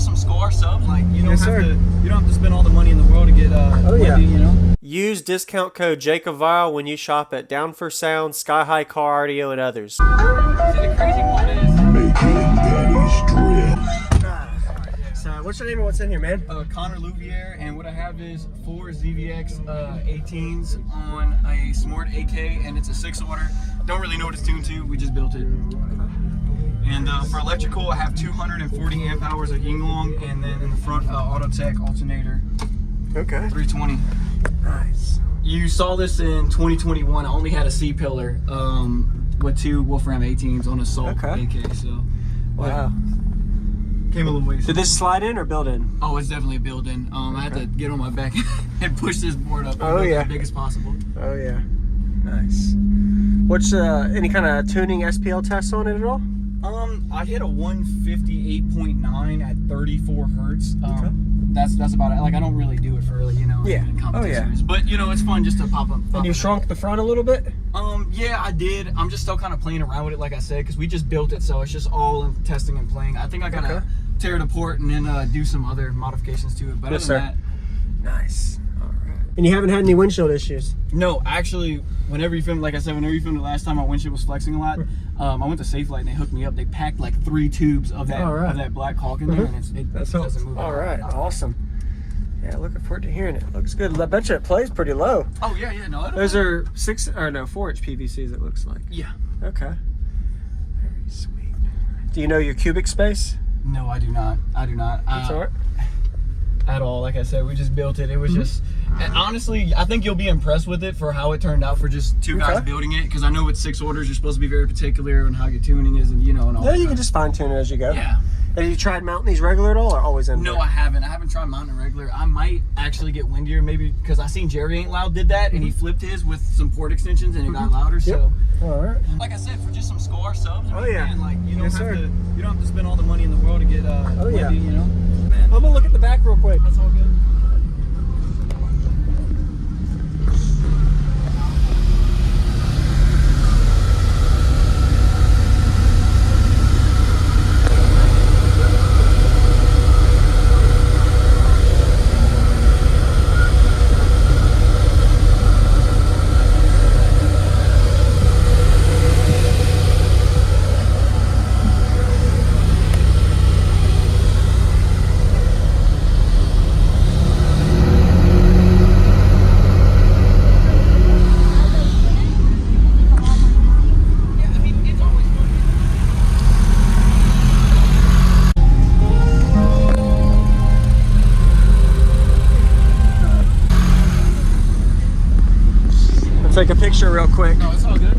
some Skar subs, like you don't Yes, have sir. to. You don't have to spend all the money in the world to get yeah. you know. Use discount code JacobViral when you shop at Down for Sound, SkyHigh Car Audio, and others. See, the crazy part is making Daddy's drip. So, what's your name and what's in here, man? Connor Louvier, and what I have is 4 ZVX 18s on a Smart AK, and it's a 6-order. Don't really know what it's tuned to. We just built it. And for electrical, I have 240 amp hours of Yinglong, and then in the front, Autotech alternator. Okay. 320. Nice. You saw this in 2021. I only had a C-pillar with 2 Wolfram 18s on a Salt AK, so. Wow. Came a little ways. Did this slide in or build in? Oh, it's definitely a build-in. I had to get on my back and push this board up. Oh, yeah. As big as possible. Oh, yeah. Nice. What's any kind of tuning SPL tests on it at all? I hit a 158.9 at 34 hertz. Okay. That's about it. Like, I don't really do it for competition races. But it's fun just to pop up. And you shrunk the front a little bit? Yeah, I did. I'm just still kind of playing around with it, like I said, because we just built it, so it's just all in testing and playing. I think I gotta tear it apart and then do some other modifications to it. But other than that, nice. All right. And you haven't had any windshield issues? no, actually, whenever you filmed, like I said, whenever you filmed the last time, my windshield was flexing a lot. I went to Safe Light and they hooked me up. They packed like 3 tubes of that that Black Hawk in there, and it doesn't move. All right, awesome. Yeah, looking forward to hearing it. Looks good. I bet you it plays pretty low. Oh yeah, no. Those are 4-inch PVCs. It looks like. Yeah. Okay. Very sweet. Do you know your cubic space? No, I do not. That's all right. At all. Like I said, we just built it. It was just, and honestly, I think you'll be impressed with it for how it turned out for just 2 guys building it. Because I know with 6 orders, you're supposed to be very particular on how your tuning is, and and all. Yeah, you can just fine tune it as you go. Yeah. Have you tried mounting these regular at all, or always in? No, I haven't. I haven't tried mounting regular. I might actually get windier, maybe because I seen Jerry Ain't Loud did that, and he flipped his with some port extensions, and it got louder. So. All right. Like I said, for just some Skar subs. Man, like you don't have to spend all the money in the world to get windy, Man. I'm gonna look at the back real quick. That's all good. Take a picture real quick. No, it's all good.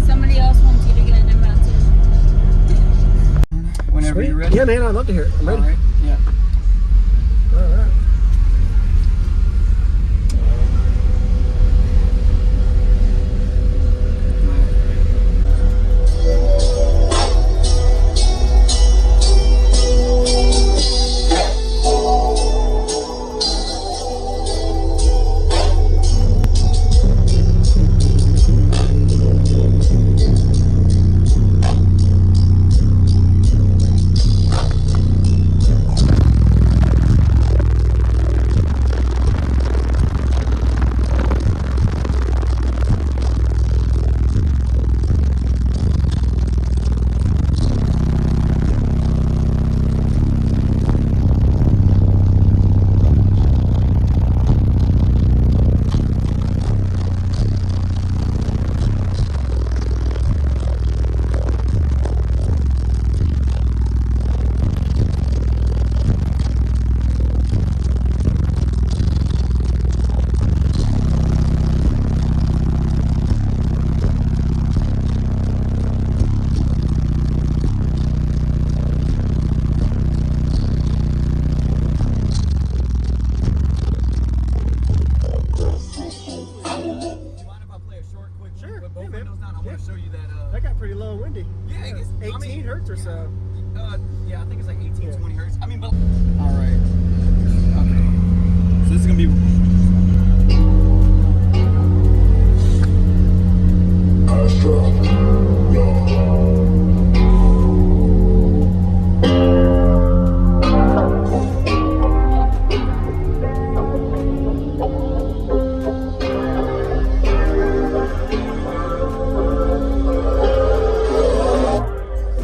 Somebody else wants you to get them out too. Whenever you're ready. Yeah, man, I'd love to hear it. I'm ready. All right. Yeah. All right. pretty low and windy. Yeah, I guess 18 hertz or so. Yeah, I think it's like 18, 20 hertz. I mean, but all right. Okay. So this is gonna be.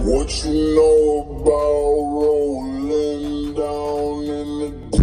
What you know about rolling down in the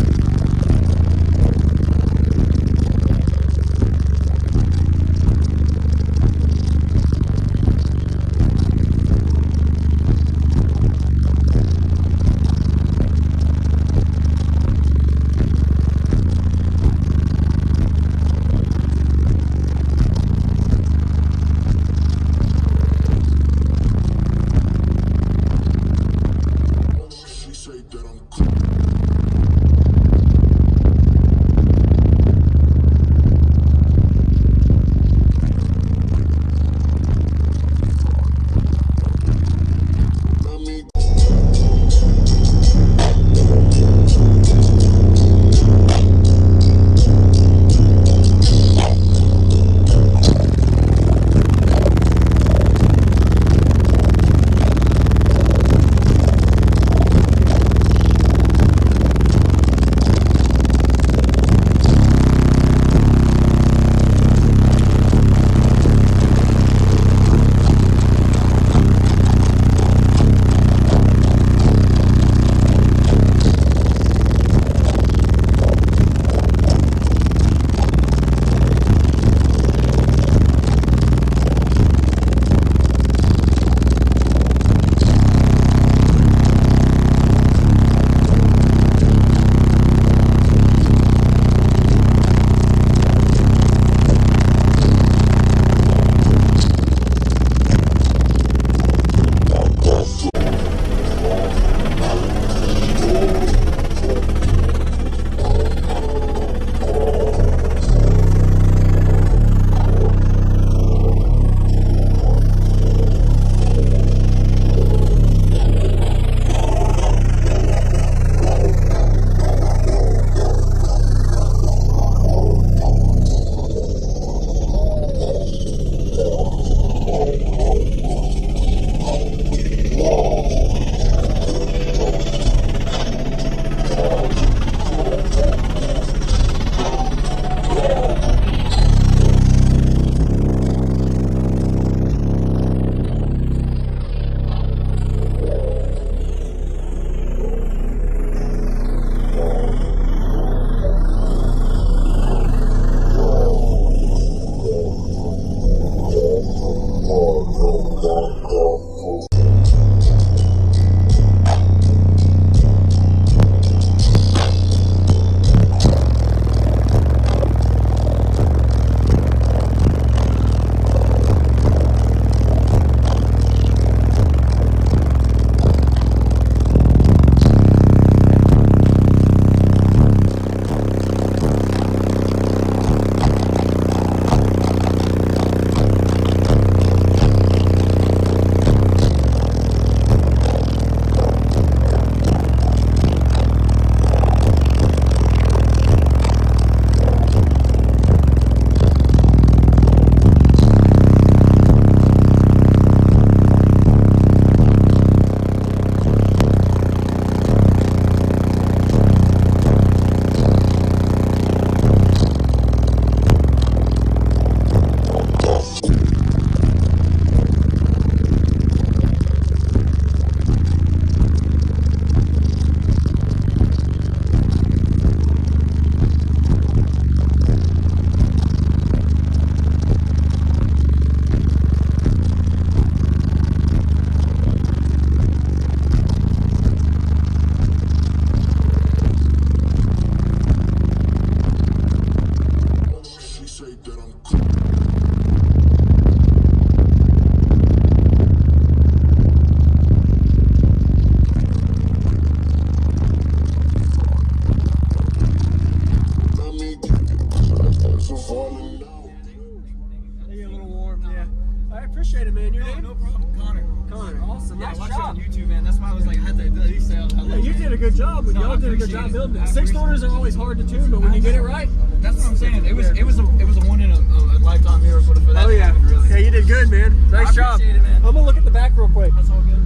appreciate it, man. Your name? No problem. Connor. Connor. Awesome. Nice I watched job. you on YouTube, man. That's why I was like, I had to at least say hello. Yeah, you did a good job. No, Y'all I did a good appreciate job it. building I it. Six appreciate orders are always hard to tune, but when you get it right, That's what I'm saying. It was a one in a lifetime miracle for that oh to yeah, happen, really. yeah, you did good, man. Nice I job. appreciate it, man. I'm gonna look at the back real quick. That's all good.